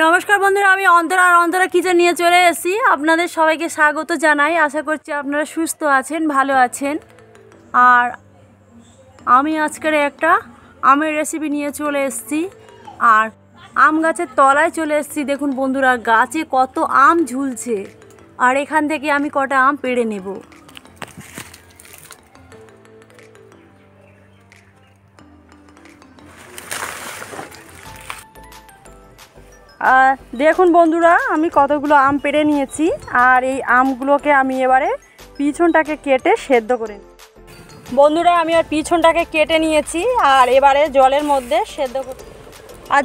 নমস্কার বন্ধুরা, আমি অন্তরা কিচেন নিয়ে চলে এসেছি। আপনাদের সবাইকে স্বাগত জানাই। আশা করছি আপনারা সুস্থ আছেন, ভালো আছেন। আর আমি আজকের একটা আমের রেসিপি নিয়ে চলে এসেছি। আর আম গাছের তলায় চলে এসেছি। দেখুন বন্ধুরা, গাছে কত আম ঝুলছে। আর এখান থেকে আমি কটা আম পেড়ে নেব। আর দেখুন বন্ধুরা, আমি কতগুলো আম পেড়ে নিয়েছি। আর এই আমগুলোকে আমি এবারে পিছনটাকে কেটে সেদ্ধ করে নিই। বন্ধুরা, আমি আর পিছনটাকে কেটে নিয়েছি। আর এবারে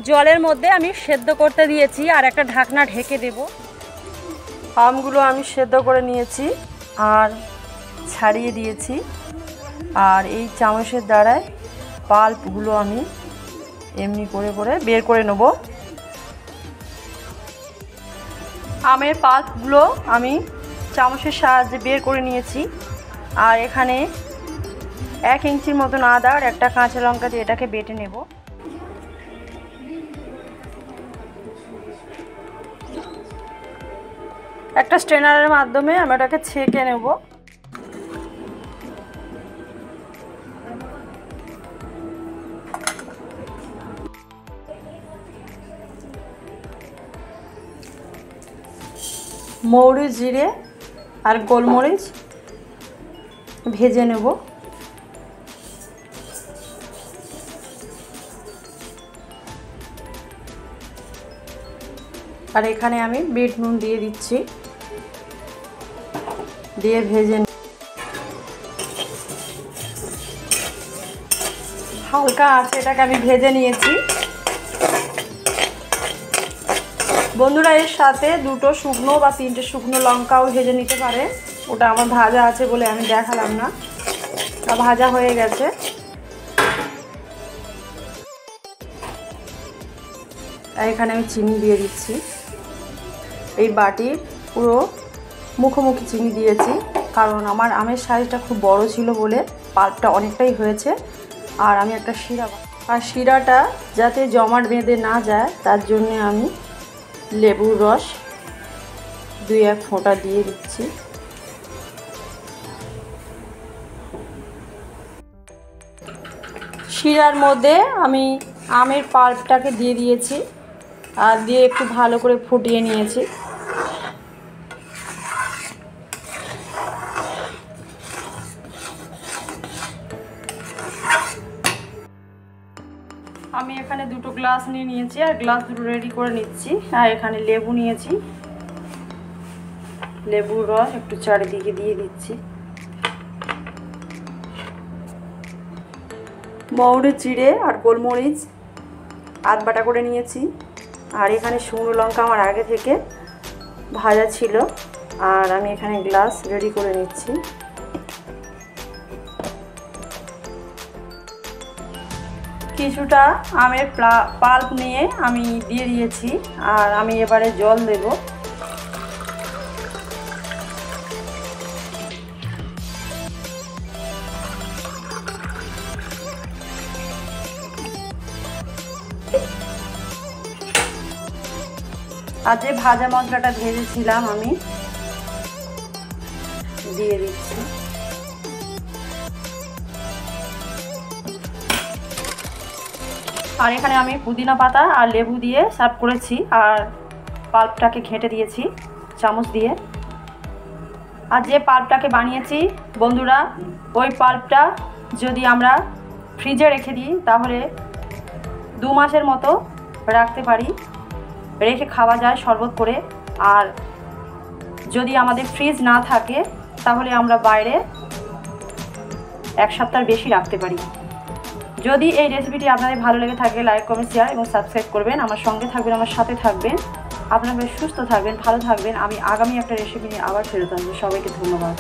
জলের মধ্যে আমি সেদ্ধ করতে দিয়েছি। আর একটা ঢাকনা ঢেকে দেব। আমগুলো আমি সেদ্ধ করে নিয়েছি আর ছাড়িয়ে দিয়েছি। আর এই চামচের দ্বারায় পাল্পগুলো আমি এমনি করে করে বের করে নেব। আমের পাল্পগুলো আমি চামচের সাহায্যে বের করে নিয়েছি। আর এখানে 1 ইঞ্চির মতন আদা আর একটা কাঁচা লঙ্কা দিয়ে এটাকে বেটে নেব। একটা স্ট্রেনারের মাধ্যমে আমি এটাকে ছেঁকে নেব। মৌরি, জিরে আর গোলমরিচ ভেজে নেব। আর এখানে আমি বিট নুন দিয়ে দিচ্ছি, দিয়ে ভেজে হালকা আছে এটাকে আমি ভেজে নিয়েছি। বন্ধুরা, এর সাথে 2টো শুকনো বা 3টে শুকনো লঙ্কাও ভেজে নিতে পারে। ওটা আমার ভাজা আছে বলে আমি দেখালাম না, তা ভাজা হয়ে গেছে। আর এখানে আমি চিনি দিয়ে দিচ্ছি। এই বাটির পুরো মুখোমুখি চিনি দিয়েছি, কারণ আমার আমের সাইজটা খুব বড় ছিল বলে পাল্পটা অনেকটাই হয়েছে। আর আমি একটা শিরাটা যাতে জমাট বেঁধে না যায় তার জন্য আমি লেবুর রস 2-1 ফোঁটা দিয়ে দিচ্ছি। শিরার মধ্যে আমি আমের পাল্পটাকে দিয়ে দিয়েছি আর দিয়ে একটু ভালো করে ফুটিয়ে নিয়েছি। আমি এখানে 2টো গ্লাস নিয়ে নিয়েছি আর গ্লাস দুটো রেডি করে নিচ্ছি। আর এখানে লেবু নিয়েছি, লেবুর রস একটু চারিদিকে দিয়ে দিচ্ছি। মৌরি, জিরে আর গোলমরিচ আধ বাটা করে নিয়েছি। আর এখানে শুকনো লঙ্কা আমার আগে থেকে ভাজা ছিল। আর আমি এখানে গ্লাস রেডি করে নিচ্ছি। কিছুটা আমের পাল্প নিয়ে আমি দিয়ে দিয়েছি। আর আমি এবারে জল দেব। আর যে ভাজা মশলাটা ভেজেছিলাম আমি দিয়ে দিচ্ছি। আর এখানে আমি পুদিনা পাতা আর লেবু দিয়ে সার্ভ করেছি। আর পাল্পটাকে ঘেঁটে দিয়েছি চামচ দিয়ে। আর যে পাল্পটাকে বানিয়েছি বন্ধুরা, ওই পাল্পটা যদি আমরা ফ্রিজে রেখে দিই তাহলে 2 মাসের মতো রাখতে পারি, রেখে খাওয়া যায় শরবত করে। আর যদি আমাদের ফ্রিজ না থাকে তাহলে আমরা বাইরে 1 সপ্তাহ বেশি রাখতে পারি। যদি এই রেসিপিটি আপনাদের ভালো লেগে থাকে, লাইক, কমেন্ট, শেয়ার এবং সাবস্ক্রাইব করবেন। আমার সঙ্গে থাকবেন, আমার সাথে থাকবেন। আপনারা সুস্থ থাকবেন, ভালো থাকবেন। আমি আগামী একটা রেসিপি নিয়ে আবার ফেরত আসবো। সবাইকে ধন্যবাদ।